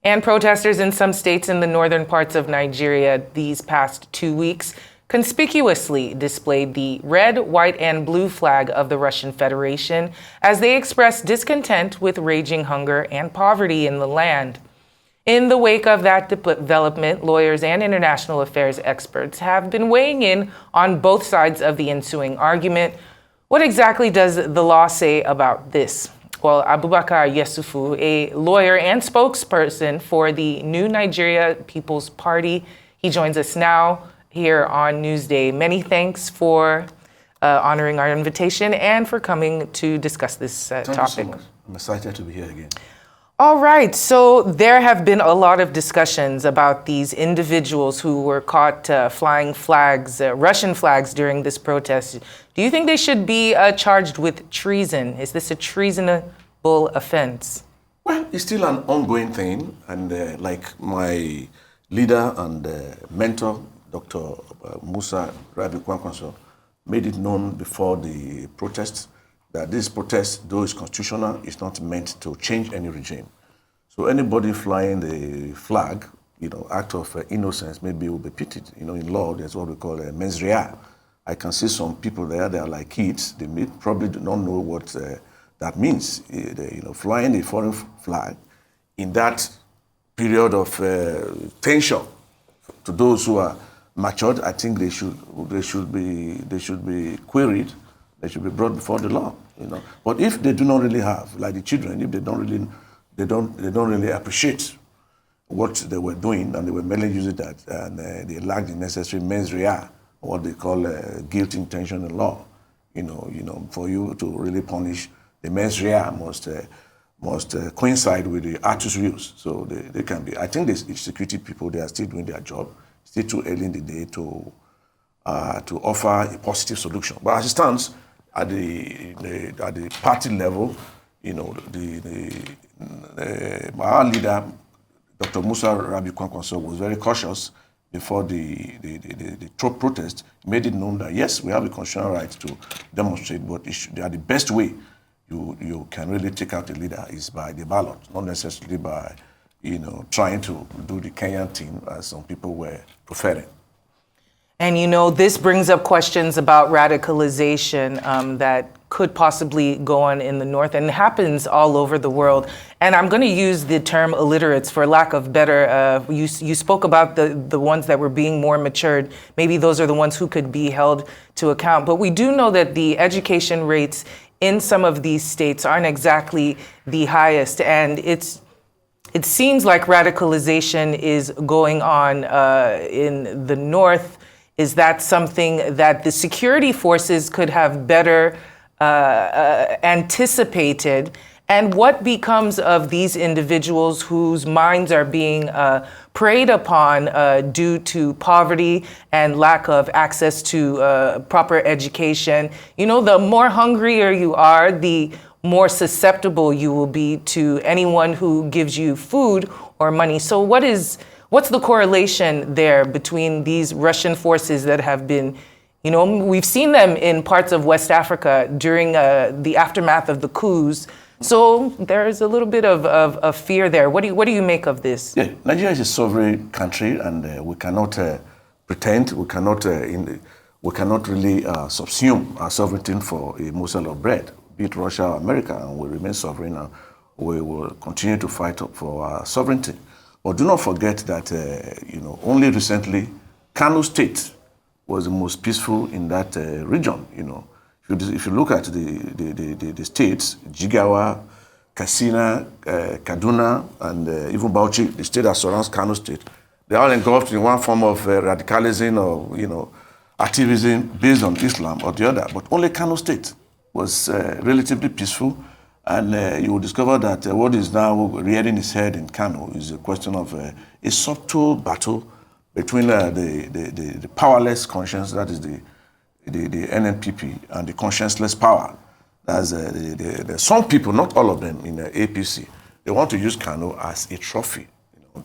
And protesters in some states in the northern parts of Nigeria these past 2 weeks conspicuously displayed the red, white, and blue flag of the Russian Federation as they expressed discontent with raging hunger and poverty in the land. In the wake of that development, lawyers and international affairs experts have been weighing in on both sides of the ensuing argument. What exactly does the law say about this? Well, Abubakar Yesufu, a lawyer and spokesperson for the New Nigeria People's Party, he joins us now here on Newsday. Many thanks for honoring our invitation and for coming to discuss this topic. Thank you so much. I'm excited to be here again. All right, so there have been a lot of discussions about these individuals who were caught flying flags, Russian flags during this protest. Do you think they should be charged with treason? Is this a treasonable offense? Well, it's still an ongoing thing, and like my leader and mentor, Dr. Musa Rabi Kwankwaso, made it known before the protests that this protest, though it's constitutional, is not meant to change any regime. So anybody flying the flag, act of innocence, maybe will be pitied. In law, there's what we call a mens rea. I can see some people there, they are like kids. They probably do not know what that means. Flying a foreign flag in that period of tension, to those who are matured, I think they should be queried. They should be brought before the law, But if they do not really have, like the children, if they don't really appreciate what they were doing, and they were merely using that, and they lack the necessary mens rea, what they call guilt intention in law, for you to really punish, the mens rea must coincide with the actus reus. So they can be. I think the security people, they are still doing their job. Still too early in the day to offer a positive solution. But as it stands, at the party level, our leader, Dr. Musa Rabi Kwankwaso, was very cautious before the protest. He made it known that yes, we have a constitutional right to demonstrate, but the best way you can really take out a leader is by the ballot, not necessarily by trying to do the Kenyan thing as some people were preferring. And this brings up questions about radicalization that could possibly go on in the North and happens all over the world. And I'm going to use the term illiterates for lack of better. You spoke about the ones that were being more matured. Maybe those are the ones who could be held to account. But we do know that the education rates in some of these states aren't exactly the highest. And it seems like radicalization is going on in the North. Is that something that the security forces could have better anticipated? And what becomes of these individuals whose minds are being preyed upon due to poverty and lack of access to proper education? The more hungrier you are, the more susceptible you will be to anyone who gives you food or money. So what's the correlation there between these Russian forces that have been, we've seen them in parts of West Africa during the aftermath of the coups. So there's a little bit of fear there. What do you make of this? Yeah, Nigeria is a sovereign country, and we cannot pretend, we cannot really subsume our sovereignty for a morsel of bread, be it Russia or America, and we remain sovereign, and we will continue to fight for our sovereignty. But do not forget that, only recently, Kano State was the most peaceful in that region. If you look at the states, Jigawa, Katsina, Kaduna, and even Bauchi, the state that surrounds Kano State, they are all engulfed in one form of radicalism or activism based on Islam or the other. But only Kano State was relatively peaceful. And you will discover that what is now rearing its head in Kano is a question of a subtle battle between the powerless conscience, that is the NNPP, and the conscienceless power. There's some people, not all of them, in the APC. They want to use Kano as a trophy.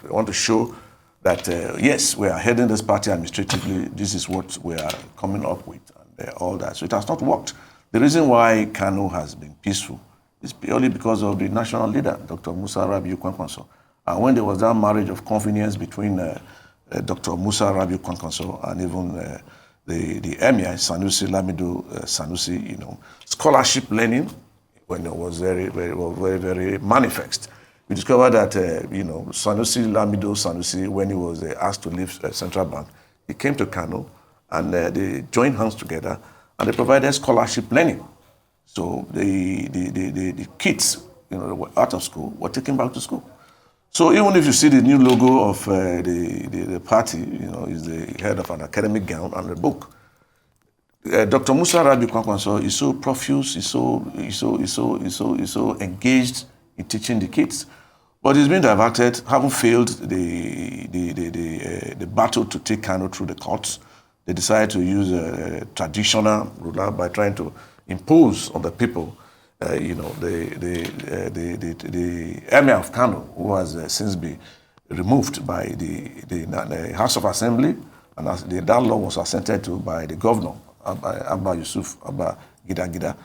They want to show that, yes, we are heading this party administratively. This is what we are coming up with, and all that. So it has not worked. The reason why Kano has been peaceful is purely because of the national leader, Dr. Musa Rabi Kwankwaso, And when there was that marriage of convenience between Dr. Musa Rabiu Kwankwaso and even the Emir, Sanusi Lamido Sanusi, scholarship learning, when it was very manifest. We discovered that, Sanusi Lamido Sanusi, when he was asked to leave Central Bank, he came to Kano and they joined hands together and they provided scholarship learning. So the kids, that were out of school were taken back to school. So even if you see the new logo of the party, is the head of an academic gown and a book. Dr. Musa Rabiu Kwankwaso is so profuse, he's so engaged in teaching the kids. But he's been diverted, having failed the battle to take Kano through the courts. They decided to use a traditional ruler by trying to impose on the people, the Emir of Kano, who has since been removed by the House of Assembly, and that law was assented to by the governor, Abubakar Yesufu, Abba Gida.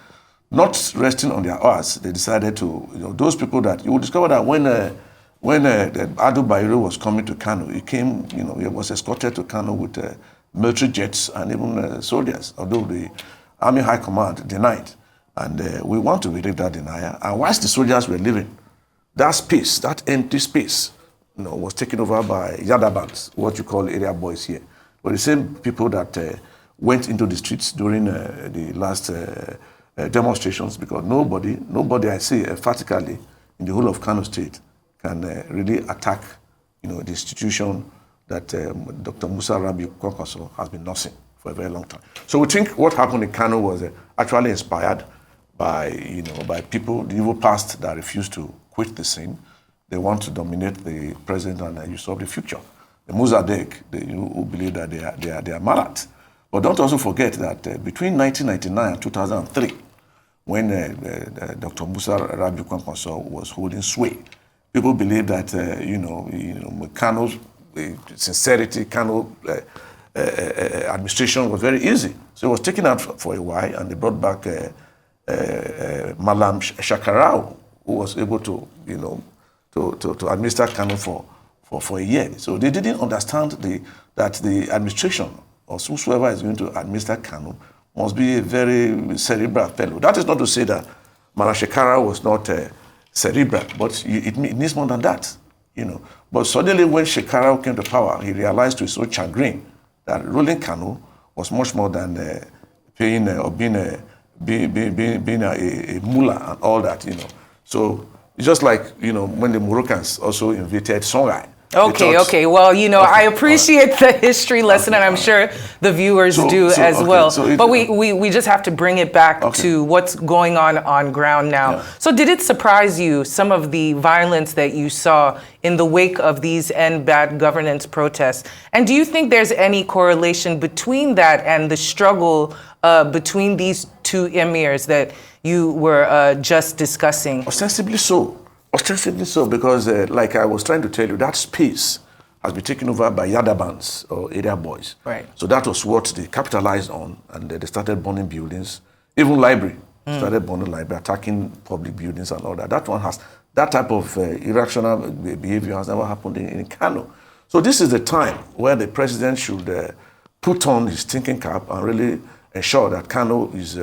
Not resting on their oars, they decided to, those people that, you will discover that when Adu Bayero was coming to Kano, he came, he was escorted to Kano with military jets and even soldiers, although the Army High Command denied. And we want to relieve that denial. And whilst the soldiers were leaving, that space, that empty space, was taken over by Yadabans, what you call area boys here. But the same people that went into the streets during the last demonstrations, because nobody I see emphatically in the whole of Kano State can really attack, the institution that Dr. Musa Rabiu Kwankwaso has been nursing for a very long time. So we think what happened in Kano was actually inspired by people, the evil past that refused to quit the scene. They want to dominate the present and usurp the future. The Muzadek, who believe that they are Marat. But don't also forget that between 1999 and 2003, when Dr. Musa Rabiu Kwankwaso was holding sway, people believed that Kano's sincerity, Kano administration was very easy. So it was taken out for a while, and they brought back Malam Shakarau, who was able to administer Kano for a year. So they didn't understand that the administration or whosoever is going to administer Kano must be a very cerebral fellow. That is not to say that Malam Shakarau was not cerebral, but it needs more than that. But suddenly when Shekarau came to power, he realized to his own chagrin that ruling Kano was much more than paying or being a mullah and all that, So it's just like, when the Moroccans also invaded Songhai. Okay. Well, I appreciate the history lesson, and I'm sure the viewers do as well. But we just have to bring it back to what's going on ground now. Yeah. So did it surprise you, some of the violence that you saw in the wake of these End Bad Governance protests? And do you think there's any correlation between that and the struggle between these two emirs that you were just discussing? Ostensibly so. Ostensibly so, because like I was trying to tell you, that space has been taken over by Yadabans or area boys. Right. So that was what they capitalized on, and they started burning buildings, even library. Started burning library, attacking public buildings and all that. That type of irrational behavior has never happened in Kano. So this is the time where the president should put on his thinking cap and really ensure that Kano is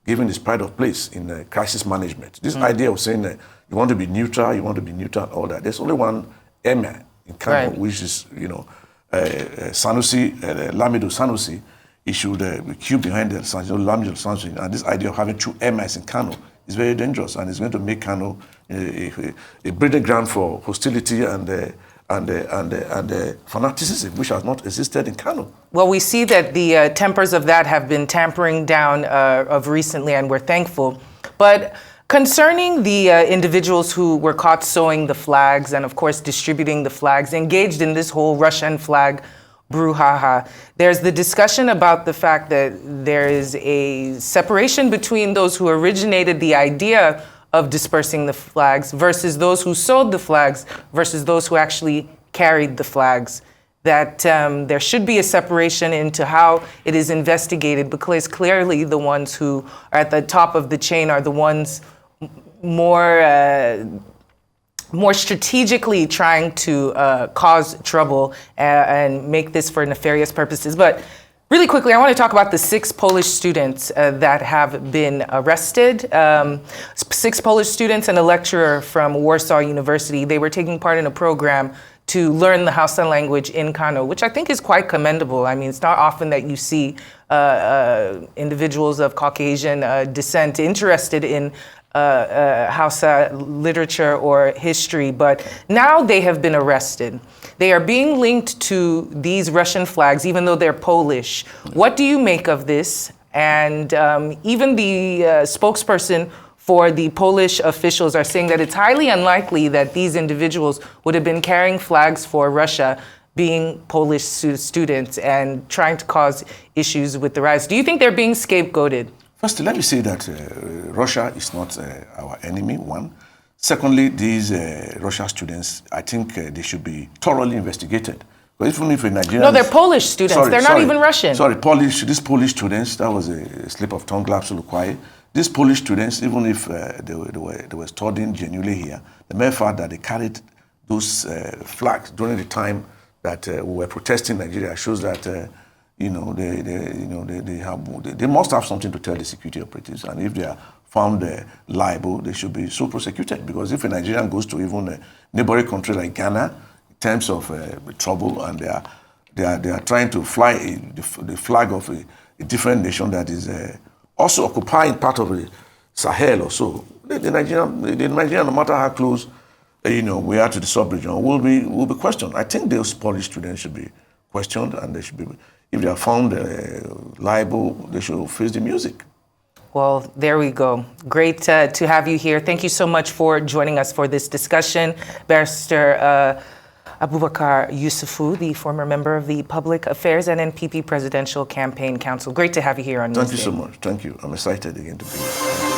given his pride of place in crisis management. This idea of saying you want to be neutral, all that. There's only one emir in Kano, right, which is, Sanusi, Lamido Sanusi. He should queue behind the Lamido Sanusi. And this idea of having two emirs in Kano is very dangerous, and it's going to make Kano a breeding ground for hostility and fanaticism, which has not existed in Kano. Well, we see that the tempers of that have been tampering down of recently, and we're thankful. But concerning the individuals who were caught sewing the flags and, of course, distributing the flags, engaged in this whole Russian flag brouhaha, there's the discussion about the fact that there is a separation between those who originated the idea of dispersing the flags versus those who sewed the flags versus those who actually carried the flags. That there should be a separation into how it is investigated, because clearly the ones who are at the top of the chain are the ones more more strategically trying to cause trouble and make this for nefarious purposes. But really quickly, I want to talk about the 6 Polish students that have been arrested. 6 Polish students and a lecturer from Warsaw University. They were taking part in a program to learn the Hausa language in Kano, which I think is quite commendable. I mean, it's not often that you see individuals of Caucasian descent interested in Hausa literature or history, but now they have been arrested. They are being linked to these Russian flags, even though they're Polish. What do you make of this? And even the spokesperson for the Polish officials are saying that it's highly unlikely that these individuals would have been carrying flags for Russia, being Polish students and trying to cause issues with the riots. Do you think they're being scapegoated? First, let me say that Russia is not our enemy, one. Secondly, these Russian students, I think they should be thoroughly investigated. Because even if a Nigerian... No, they're Polish students. They're not even Russian. Sorry, these Polish students, that was a slip of tongue, absolutely quiet. These Polish students, even if they were studying genuinely here, the mere fact that they carried those flags during the time that we were protesting Nigeria shows that they must have something to tell the security operatives, and if they are found liable, they should be so prosecuted. Because if a Nigerian goes to even a neighboring country like Ghana in terms of trouble, and they are trying to fly the flag of a different nation that is also occupying part of the Sahel or so, the Nigerian, no matter how close we are to the sub-region, will be questioned. I think those Polish students should be questioned, and they should be, if they are found liable, they should face the music. Well, there we go. Great to have you here. Thank you so much for joining us for this discussion. Barrister Abubakar Yesufu, the former member of the Public Affairs and NPP Presidential Campaign Council. Great to have you here on Newsday. Thank you so much. Thank you. I'm excited again to be here.